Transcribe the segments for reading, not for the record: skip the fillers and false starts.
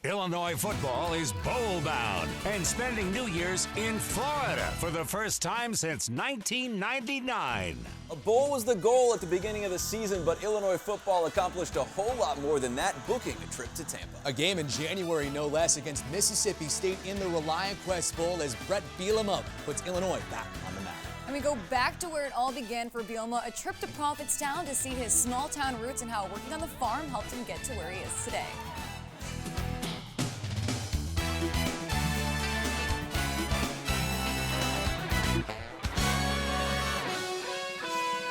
Illinois football is bowl-bound and spending New Year's in Florida for the first time since 1999. A bowl was the goal at the beginning of the season, but Illinois football accomplished a whole lot more than that, booking a trip to Tampa. A game in January, no less, against Mississippi State in the ReliaQuest Bowl as Bret Bielema puts Illinois back on the map. And we go back to where it all began for Bielema, a trip to Prophetstown to see his small-town roots and how working on the farm helped him get to where he is today.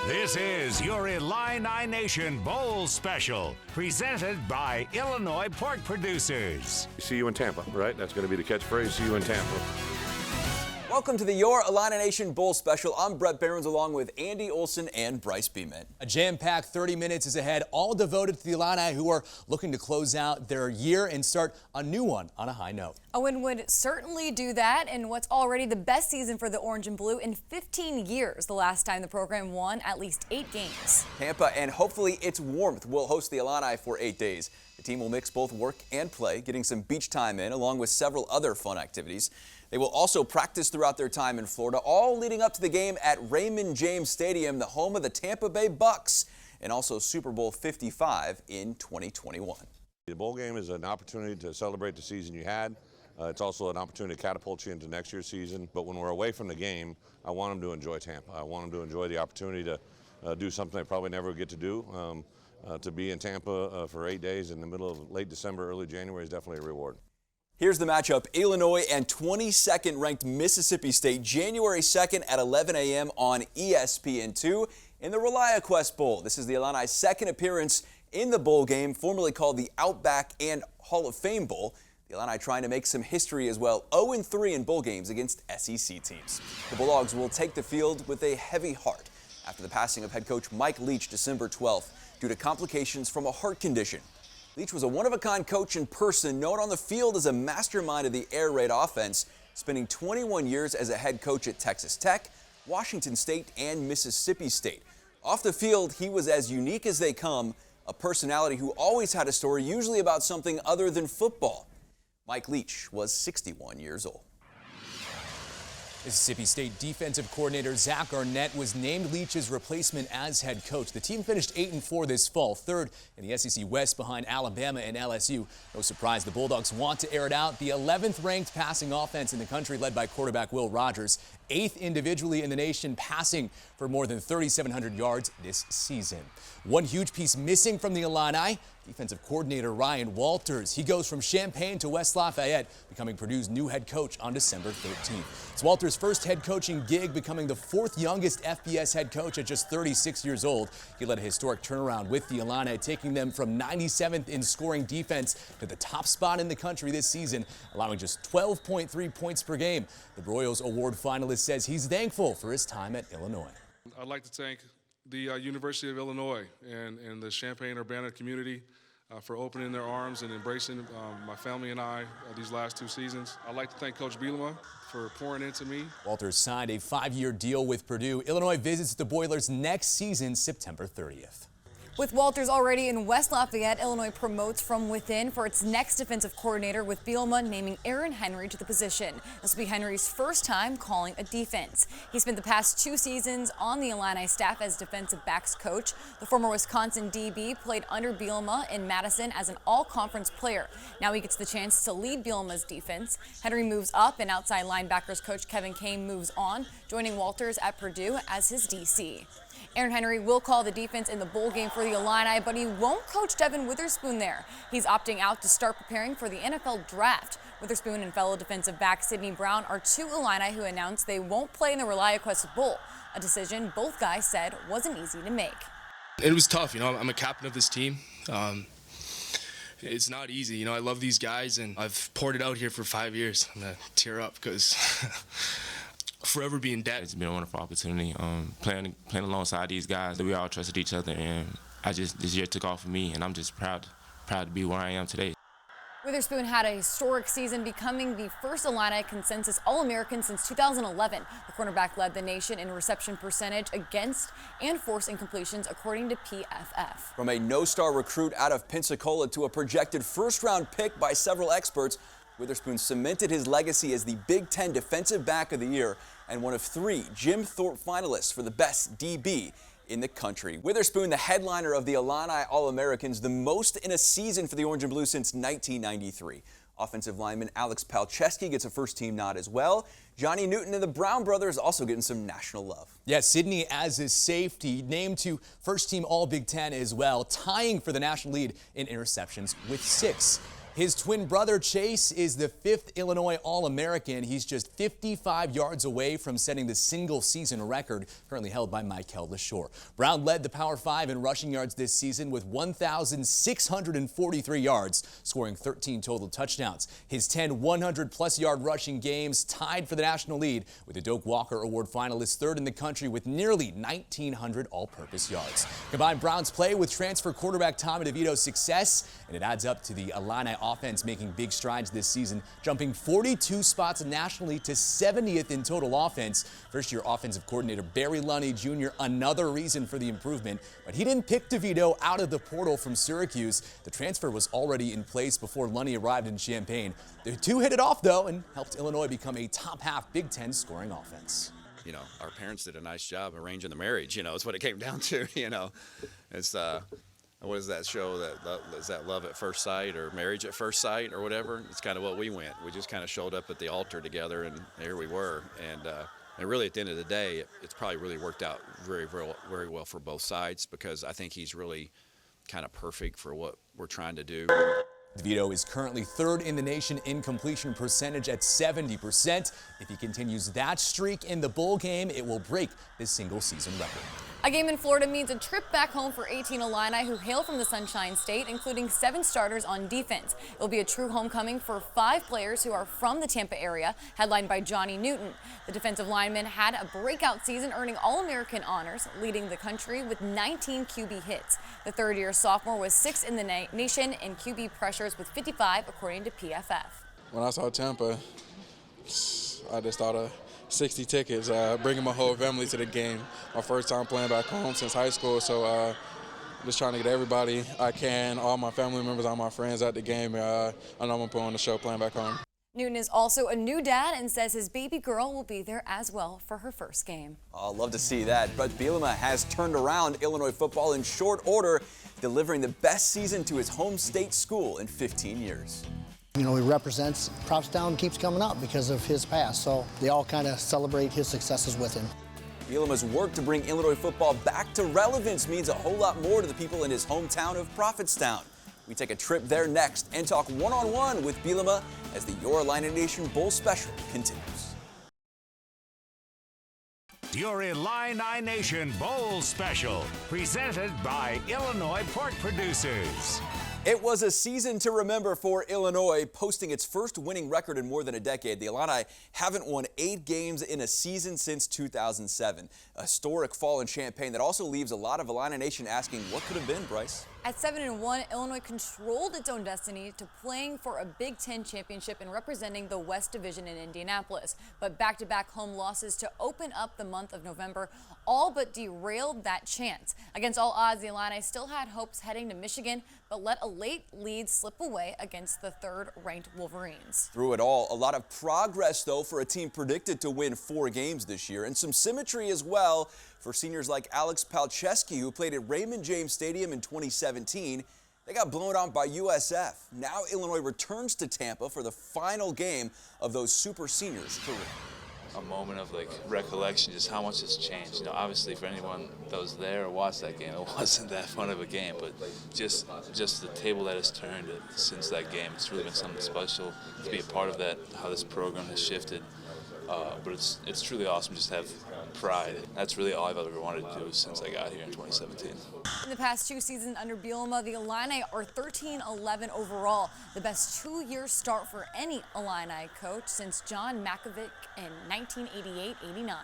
This is Your Illini Nation Bowl Special, presented by Illinois Pork Producers. See you in Tampa, right? That's going to be the catchphrase, see you in Tampa. Welcome to the Your Illini Nation Bowl Special. I'm Brett Barons along with Andy Olson and Bryce Beeman. A jam-packed 30 minutes is ahead, all devoted to the Illini who are looking to close out their year and start a new one on a high note. A win would certainly do that in what's already the best season for the Orange and Blue in 15 years, the last time the program won at least 8 games. Tampa and hopefully its warmth will host the Illini for 8 days. The team will mix both work and play, getting some beach time in along with several other fun activities. They will also practice throughout their time in Florida, all leading up to the game at Raymond James Stadium, the home of the Tampa Bay Bucks, and also Super Bowl 55 in 2021. The bowl game is an opportunity to celebrate the season you had. It's also an opportunity to catapult you into next year's season. But when we're away from the game, I want them to enjoy Tampa. I want them to enjoy the opportunity to do something they probably never get to do. To be in Tampa for 8 days in the middle of late December, early January is definitely a reward. Here's the matchup, Illinois and 22nd ranked Mississippi State, January 2nd at 11 a.m. on ESPN2 in the ReliaQuest Bowl. This is the Illini's second appearance in the bowl game, formerly called the Outback and Hall of Fame Bowl. The Illini trying to make some history as well, 0-3 in bowl games against SEC teams. The Bulldogs will take the field with a heavy heart after the passing of head coach Mike Leach December 12th due to complications from a heart condition. Leach was a one-of-a-kind coach in person, known on the field as a mastermind of the air raid offense, spending 21 years as a head coach at Texas Tech, Washington State, and Mississippi State. Off the field, he was as unique as they come, a personality who always had a story, usually about something other than football. Mike Leach was 61 years old. Mississippi State defensive coordinator Zach Arnett was named Leach's replacement as head coach. The team finished 8-4 this fall, third in the SEC West behind Alabama and LSU. No surprise, the Bulldogs want to air it out. The 11th ranked passing offense in the country, led by quarterback Will Rogers, 8th individually in the nation, passing for more than 3,700 yards this season. One huge piece missing from the Illini, defensive coordinator Ryan Walters. He goes from Champaign to West Lafayette, becoming Purdue's new head coach on December 13th. It's Walters' first head coaching gig, becoming the 4th youngest FBS head coach at just 36 years old. He led a historic turnaround with the Illini, taking them from 97th in scoring defense to the top spot in the country this season, allowing just 12.3 points per game. The Broyles Award finalist says he's thankful for his time at Illinois. I'd like to thank the University of Illinois and the Champaign-Urbana community for opening their arms and embracing my family and I these last 2 seasons. I'd like to thank Coach Bielema for pouring into me. Walters signed a 5-year deal with Purdue. Illinois visits the Boilers next season, September 30th. With Walters already in West Lafayette, Illinois promotes from within for its next defensive coordinator, with Bielema naming Aaron Henry to the position. This will be Henry's first time calling a defense. He spent the past 2 seasons on the Illini staff as defensive backs coach. The former Wisconsin DB played under Bielema in Madison as an all-conference player. Now he gets the chance to lead Bielema's defense. Henry moves up, and outside linebackers coach Kevin Kane moves on, joining Walters at Purdue as his DC. Aaron Henry will call the defense in the bowl game for the Illini, but he won't coach Devin Witherspoon there. He's opting out to start preparing for the NFL draft. Witherspoon and fellow defensive back Sidney Brown are 2 Illini who announced they won't play in the ReliaQuest Bowl, a decision both guys said wasn't easy to make. It was tough. I'm a captain of this team. It's not easy. I love these guys, and I've poured it out here for 5 years. I'm going to tear up because forever be in debt. It's been a wonderful opportunity playing alongside these guys. We all trusted each other, and this year took off for me, and I'm just proud to be where I am today. Witherspoon had a historic season, becoming the first Illini consensus All-American since 2011. The cornerback led the nation in reception percentage against and forced incompletions, according to PFF. From a no-star recruit out of Pensacola to a projected first-round pick by several experts, Witherspoon cemented his legacy as the Big Ten Defensive Back of the Year and one of 3 Jim Thorpe finalists for the best DB in the country. Witherspoon, the headliner of the Illini All-Americans, the most in a season for the Orange and Blue since 1993. Offensive lineman Alex Palczewski gets a first-team nod as well. Johnny Newton and the Brown brothers also getting some national love. Yeah, Sydney as a safety, named to first-team All-Big Ten as well, tying for the national lead in interceptions with 6. His twin brother Chase is the 5th Illinois All-American. He's just 55 yards away from setting the single-season record currently held by Michael LaShore. Brown led the Power 5 in rushing yards this season with 1,643 yards, scoring 13 total touchdowns. His 10 100-plus yard rushing games tied for the national lead, with the Doak Walker Award finalist 3rd in the country with nearly 1,900 all-purpose yards. Combine Brown's play with transfer quarterback Tommy DeVito's success, and it adds up to the Illini offense making big strides this season, jumping 42 spots nationally to 70th in total offense. First-year offensive coordinator Barry Lunny Jr., another reason for the improvement, but he didn't pick DeVito out of the portal from Syracuse. The transfer was already in place before Lunny arrived in Champaign. The two hit it off, though, and helped Illinois become a top-half Big Ten scoring offense. You know, our parents did a nice job arranging the marriage, you know, is what it came down to, you know. It's, what is that show? Is that Love at First Sight or Marriage at First Sight or whatever? It's kind of what we went. We just kind of showed up at the altar together, and there we were. And really, at the end of the day, it's probably really worked out very well for both sides, because I think he's really kind of perfect for what we're trying to do. DeVito is currently 3rd in the nation in completion percentage at 70%. If he continues that streak in the bowl game, it will break this single-season record. A game in Florida means a trip back home for 18 Illini who hail from the Sunshine State, including 7 starters on defense. It will be a true homecoming for 5 players who are from the Tampa area, headlined by Johnny Newton. The defensive lineman had a breakout season, earning All-American honors, leading the country with 19 QB hits. The third-year sophomore was 6th in the nation in QB pressures with 55, according to PFF. When I saw Tampa, I just thought of 60 tickets, bringing my whole family to the game. My first time playing back home since high school, so just trying to get everybody I can, all my family members, all my friends at the game. I know I'm going to put on the show playing back home. Newton is also a new dad and says his baby girl will be there as well for her first game. I'll love to see that. Bret Bielema has turned around Illinois football in short order, delivering the best season to his home state school in 15 years. You know, he represents, Propstown keeps coming up because of his past, so they all kind of celebrate his successes with him. Bielema's work to bring Illinois football back to relevance means a whole lot more to the people in his hometown of Prophetstown. We take a trip there next and talk one-on-one with Bielema as the Your Illini Nation Bowl special continues. Your Illini Nation Bowl special, presented by Illinois Pork Producers. It was a season to remember for Illinois, posting its first winning record in more than a decade. The Illini haven't won 8 games in a season since 2007. A historic fall in Champaign that also leaves a lot of Illini Nation asking what could have been, Bryce. At 7-1, Illinois controlled its own destiny to playing for a Big Ten championship and representing the West Division in Indianapolis. But back-to-back home losses to open up the month of November all but derailed that chance. Against all odds, the Illini still had hopes heading to Michigan, but let a late lead slip away against the 3rd-ranked Wolverines. Through it all, a lot of progress, though, for a team predicted to win 4 games this year, and some symmetry as well for seniors like Alex Palczewski, who played at Raymond James Stadium in 2017. They got blown out by USF. Now Illinois returns to Tampa for the final game of those super seniors' career. A moment of recollection, just how much has changed. You know, obviously for anyone that was there or watched that game, it wasn't that fun of a game, but just the table that has turned since that game, it's really been something special to be a part of that, how this program has shifted. But it's truly awesome just to have pride. That's really all I've ever wanted to do since I got here in 2017. In the past 2 seasons under Bielema, the Illini are 13-11 overall, the best 2-year start for any Illini coach since John Makovic in 1988-89.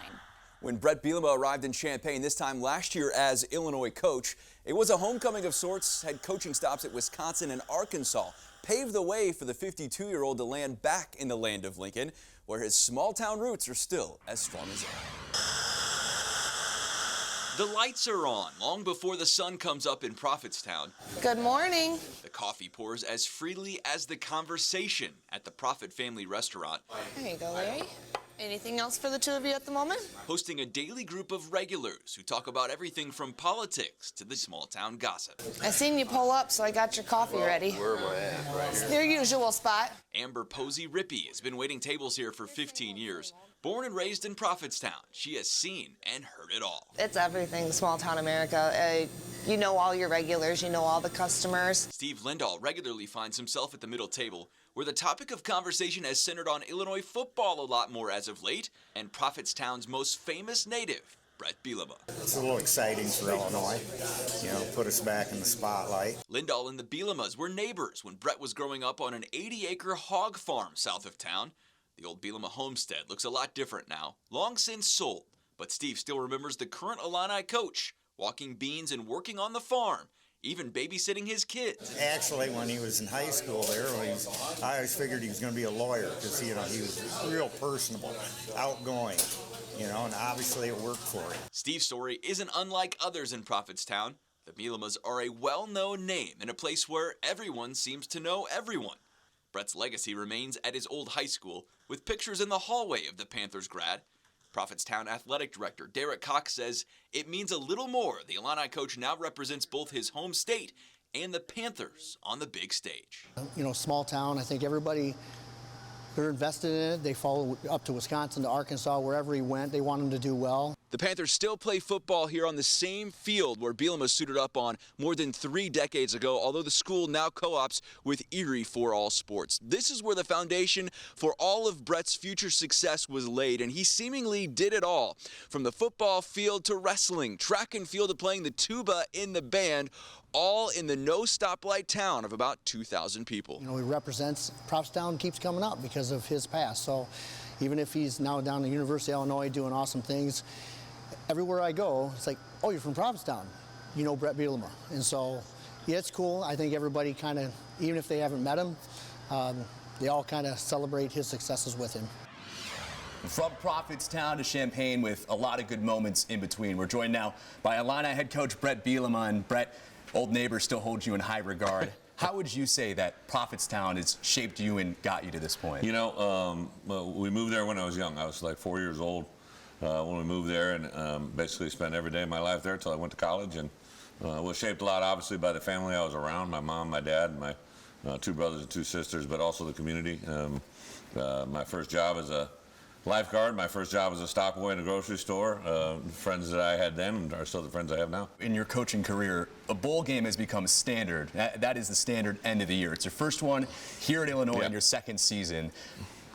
When Bret Bielema arrived in Champaign this time last year as Illinois coach, it was a homecoming of sorts, had coaching stops at Wisconsin and Arkansas. paved the way for the 52-year-old to land back in the land of Lincoln, where his small-town roots are still as strong as ever. The lights are on long before the sun comes up in Prophetstown. Good morning. The coffee pours as freely as the conversation at the Prophet family restaurant. There you go, Larry. Anything else for the two of you at the moment? Hosting a daily group of regulars who talk about everything from politics to the small-town gossip. I seen you pull up, so I got your coffee ready. Where am I at? Right It's here. your usual spot. Amber Posey Rippey has been waiting tables here for 15 years. Born and raised in Prophetstown, she has seen and heard it all. It's everything, small town America. You know all your regulars, you know all the customers. Steve Lindahl regularly finds himself at the middle table, where the topic of conversation has centered on Illinois football a lot more as of late, and Prophetstown's most famous native, Bret Bielema. It's a little exciting for Illinois, put us back in the spotlight. Lindahl and the Bielemas were neighbors when Bret was growing up on an 80-acre hog farm south of town. The old Bielema homestead looks a lot different now, long since sold, but Steve still remembers the current Illini coach, walking beans and working on the farm, even babysitting his kids. Actually, when he was in high school there, I always figured he was going to be a lawyer because he was real personable, outgoing, and obviously it worked for him. Steve's story isn't unlike others in Prophetstown. The Bielemas are a well-known name in a place where everyone seems to know everyone. Bret's legacy remains at his old high school, with pictures in the hallway of the Panthers grad. Prophetstown Athletic Director Derek Cox says it means a little more. The Illini coach now represents both his home state and the Panthers on the big stage. Small town, I think everybody, they're invested in it. They follow up to Wisconsin, to Arkansas, wherever he went. They want him to do well. The Panthers still play football here on the same field where Bielema suited up on more than 3 decades ago, although the school now co-ops with Erie for all sports. This is where the foundation for all of Bret's future success was laid, and he seemingly did it all. From the football field to wrestling, track and field to playing the tuba in the band, all in the no-stoplight town of about 2,000 people. He represents, Prophetstown keeps coming up because of his past. So even if he's now down at the University of Illinois doing awesome things, everywhere I go, it's like, oh, you're from Prophetstown. You know Bret Bielema. And so, yeah, it's cool. I think everybody kind of, even if they haven't met him, they all kind of celebrate his successes with him. From Prophetstown to Champaign with a lot of good moments in between. We're joined now by Illini head coach Bret Bielema. And Bret, old neighbor still holds you in high regard. How would you say that Prophetstown has shaped you and got you to this point? We moved there when I was young. I was like 4 years old when we moved there, and basically spent every day of my life there until I went to college. And was shaped a lot, obviously, by the family I was around, my mom, my dad, and my 2 brothers and 2 sisters, but also the community. My first job as a lifeguard, my first job as a stock boy in a grocery store, friends that I had then are still the friends I have now. In your coaching career, a bowl game has become standard. That is the standard end of the year. It's your first one here at Illinois in your second season.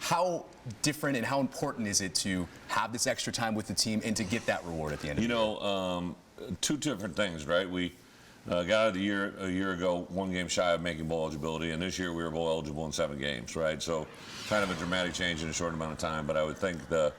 How different and how important is it to have this extra time with the team and to get that reward at the end of the year? 2 different things, right? We got out of the year a year ago, 1 game shy of making bowl eligibility, and this year we were bowl eligible in 7 games, right? So kind of a dramatic change in a short amount of time, but I would think the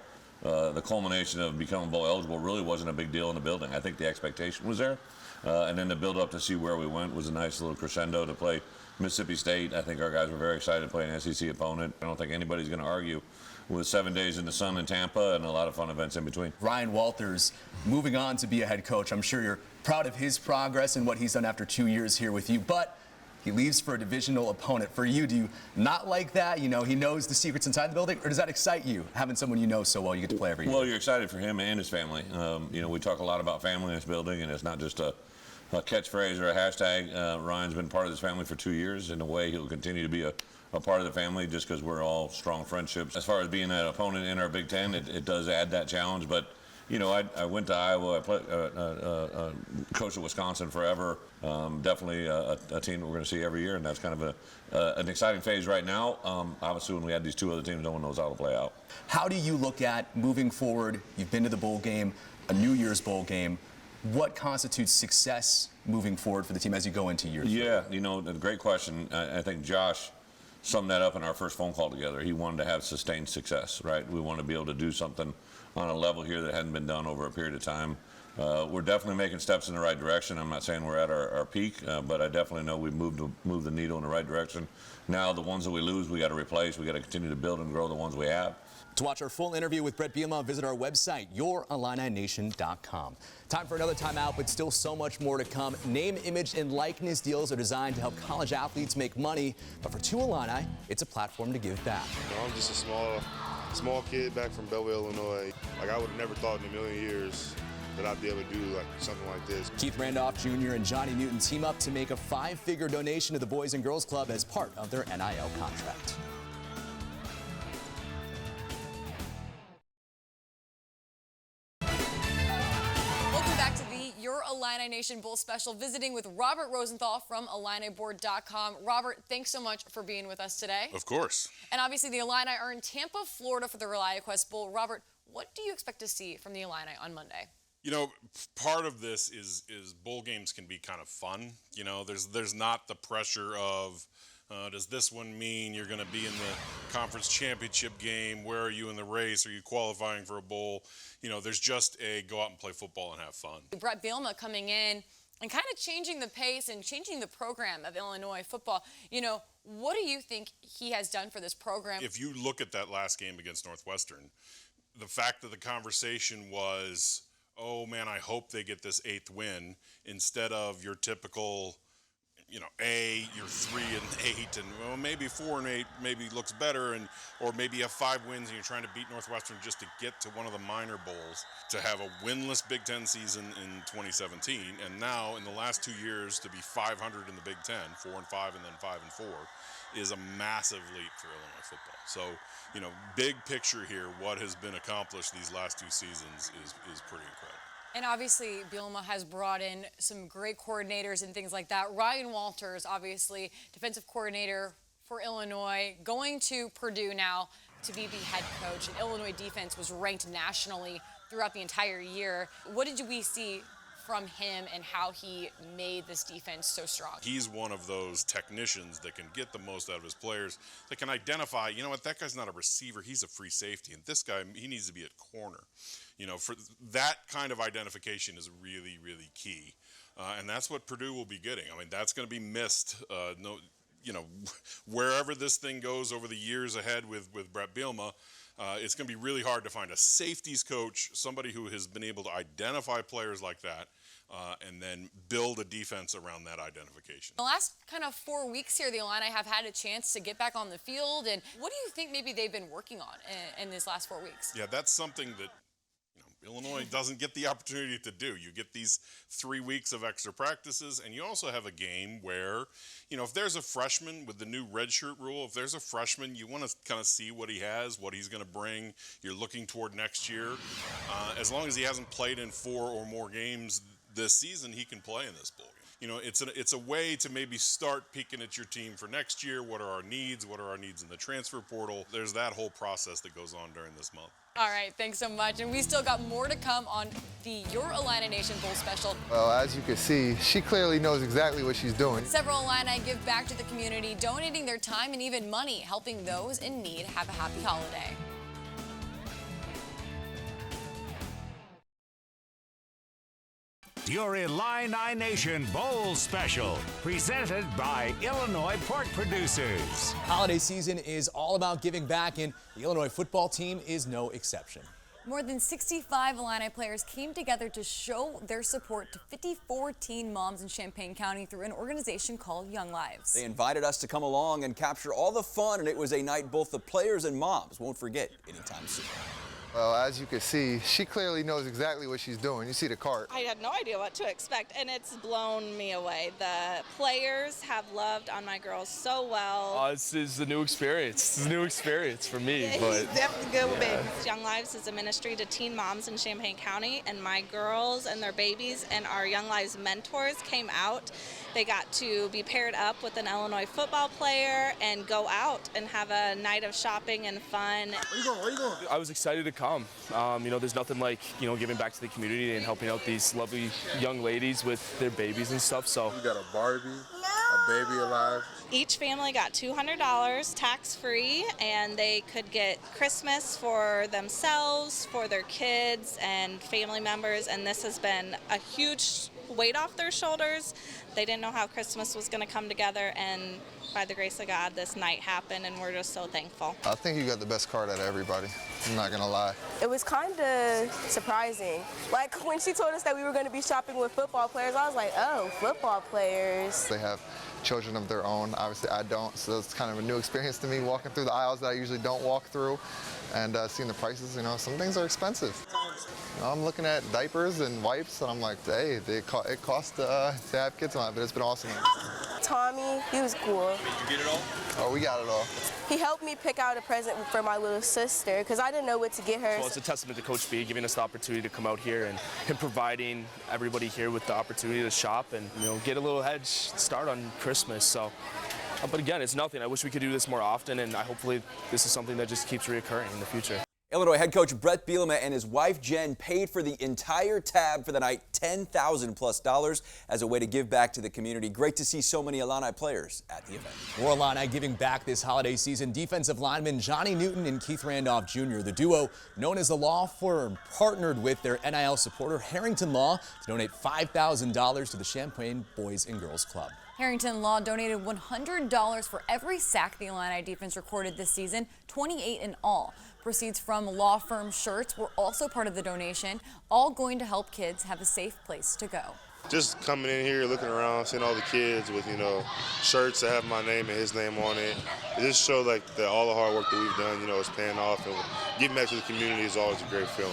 culmination of becoming bowl eligible really wasn't a big deal in the building. I think the expectation was there, and then the build up to see where we went was a nice little crescendo to play Mississippi State. I think our guys were very excited to play an SEC opponent. I don't think anybody's going to argue with 7 days in the sun in Tampa and a lot of fun events in between. Ryan Walters moving on to be a head coach. I'm sure you're proud of his progress and what he's done after 2 years here with you, but he leaves for a divisional opponent. For you, do you not like that? He knows the secrets inside the building, or does that excite you, having someone you know so well you get to play every year? Well, you're excited for him and his family. We talk a lot about family in this building, and it's not just a catchphrase or a hashtag. Ryan's been part of this family for 2 years. In a way, he'll continue to be a part of the family just because we're all strong friendships. As far as being an opponent in our Big Ten, it does add that challenge. But, I went to Iowa. I coached at Wisconsin forever. Definitely a team that we're going to see every year, and that's kind of an exciting phase right now. Obviously, when we had these 2 other teams, no one knows how to play out. How do you look at moving forward? You've been to the bowl game, a New Year's bowl game. What constitutes success moving forward for the team as you go into years? Yeah, a great question. I think Josh summed that up in our first phone call together. He wanted to have sustained success, right? We want to be able to do something on a level here that hadn't been done over a period of time. we're definitely making steps in the right direction. I'm not saying we're at our peak, but I definitely know we've moved the needle in the right direction. Now the ones that we lose, we got to replace. We got to continue to build and grow the ones we have. To watch our full interview with Bret Bielema, visit our website, YourIlliniNation.com. Time for another timeout, but still so much more to come. Name, image, and likeness deals are designed to help college athletes make money, but for two Illini, it's a platform to give back. I'm just a small kid back from Belleville, Illinois. Like, I would have never thought in a million years that I'd be able to do like something like this. Keith Randolph Jr. and Johnny Newton team up to make a 5-figure donation to the Boys and Girls Club as part of their NIL contract. Your Illini Nation Bowl special, visiting with Robert Rosenthal from IlliniBoard.com. Robert, thanks so much for being with us today. Of course. And obviously the Illini are in Tampa, Florida for the ReliaQuest Bowl. Robert, what do you expect to see from the Illini on Monday? You know, part of this is bowl games can be kind of fun. You know, there's not the pressure of does this one mean you're going to be in the conference championship game? Where are you in the race? Are you qualifying for a bowl? You know, there's just a go out and play football and have fun. Bret Bielema coming in and kind of changing the pace and changing the program of Illinois football. You know, what do you think he has done for this program? If you look at that last game against Northwestern, the fact that the conversation was, oh man, I hope they get this 8th win, instead of your typical, you know, you're 3-8, and well, maybe 4-8 maybe looks better, or maybe you have 5 wins and you're trying to beat Northwestern just to get to one of the minor bowls. To have a winless Big Ten season in 2017, and now in the last 2 years to be 500 in the Big Ten, 4-5 and then 5-4, is a massive leap for Illinois football. So, you know, big picture here, what has been accomplished these last 2 seasons is pretty incredible. And obviously, Bielema has brought in some great coordinators and things like that. Ryan Walters, obviously, defensive coordinator for Illinois, going to Purdue now to be the head coach. And Illinois defense was ranked nationally throughout the entire year. What did we see from him and how he made this defense so strong? He's one of those technicians that can get the most out of his players, that can identify, you know what, that guy's not a receiver, he's a free safety, and this guy, he needs to be at corner. You know, for that kind of identification is really, really key. And that's what Purdue will be getting. I mean, that's going to be missed. You know, wherever this thing goes over the years ahead with Bret Bielema, it's going to be really hard to find a safeties coach, somebody who has been able to identify players like that, and then build a defense around that identification. The last kind of 4 weeks here, the Illini have had a chance to get back on the field. And what do you think maybe they've been working on in these last 4 weeks? Yeah, that's something that Illinois doesn't get the opportunity to do. You get these 3 weeks of extra practices, and you also have a game where, you know, if there's a freshman with the new redshirt rule, if there's a freshman, you want to kind of see what he has, what he's going to bring. You're looking toward next year. As long as he hasn't played in 4 or more games this season, he can play in this bowl game. You know, it's a way to maybe start peeking at your team for next year. What are our needs? What are our needs in the transfer portal? There's that whole process that goes on during this month. All right, thanks so much. And we still got more to come on the Your Illini Nation Bowl special. Well, as you can see, she clearly knows exactly what she's doing. Several Illini give back to the community, donating their time and even money, helping those in need have a happy holiday. Your Illini Nation Bowl Special, presented by Illinois Pork Producers. Holiday season is all about giving back, and the Illinois football team is no exception. More than 65 Illini players came together to show their support to 54 teen moms in Champaign County through an organization called Young Lives. They invited us to come along and capture all the fun, and it was a night both the players and moms won't forget anytime soon. Well, as you can see, she clearly knows exactly what she's doing. You see the cart. I had no idea what to expect, and it's blown me away. The players have loved on my girls so well. This is a new experience. It's a new experience for me. Yeah, but he's definitely good with babies. Young Lives is a ministry to teen moms in Champaign County, and my girls and their babies and our Young Lives mentors came out. They got to be paired up with an Illinois football player and go out and have a night of shopping and fun. Where you going? Where you going? I was excited to come. You know, there's nothing like, you know, giving back to the community and helping out these lovely young ladies with their babies and stuff. So you got a Barbie, a baby alive, Each family got $200 tax-free, and they could get Christmas for themselves, for their kids and family members, and this has been a huge weight off their shoulders. They didn't know how Christmas was going to come together, and by the grace of God, this night happened, and we're just so thankful. I think you got the best card out of everybody. I'm not going to lie. It was kind of surprising. Like, when she told us that we were going to be shopping with football players, I was like, oh, football players. They have children of their own. Obviously, I don't, so it's kind of a new experience to me, walking through the aisles that I usually don't walk through, and seeing the prices. You know, some things are expensive. You know, I'm looking at diapers and wipes, and I'm like, hey, it costs to have kids on it, but it's been awesome. Tommy, he was cool. Did you get it all? Oh, we got it all. He helped me pick out a present for my little sister, because I didn't know what to get her. Well, it's a testament to Coach B giving us the opportunity to come out here and him providing everybody here with the opportunity to shop and, you know, get a little head start on Christmas. So, but again, it's nothing. I wish we could do this more often, and hopefully this is something that just keeps reoccurring in the future. Illinois head coach Bret Bielema and his wife Jen paid for the entire tab for the night, $10,000+ as a way to give back to the community. Great to see so many Illini players at the event. More Illini giving back this holiday season. Defensive lineman Johnny Newton and Keith Randolph Jr., the duo known as the Law Firm, partnered with their NIL supporter Harrington Law to donate $5,000 to the Champaign Boys and Girls Club. Harrington Law donated $100 for every sack the Illini defense recorded this season, 28 in all. Proceeds from Law Firm shirts were also part of the donation, all going to help kids have a safe place to go. Just coming in here, looking around, seeing all the kids with, you know, shirts that have my name and his name on it. It just shows like that all the hard work that we've done, you know, is paying off, and giving back to the community is always a great feeling.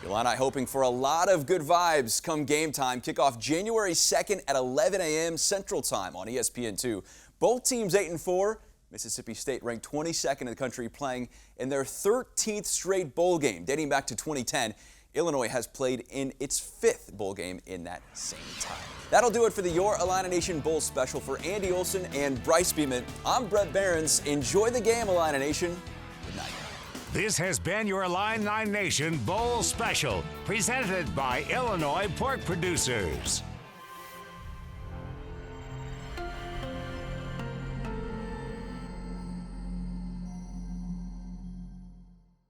Illini hoping for a lot of good vibes come game time. Kickoff January 2nd at 11 a.m. Central Time on ESPN2. Both teams 8-4. Mississippi State ranked 22nd in the country, playing in their 13th straight bowl game dating back to 2010. Illinois has played in its 5th bowl game in that same time. That'll do it for the Your Illini Nation Bowl special. For Andy Olson and Bryce Beeman, I'm Brett Behrens. Enjoy the game, Illini Nation. Good night. This has been your Illini Nation Bowl special, presented by Illinois Pork Producers.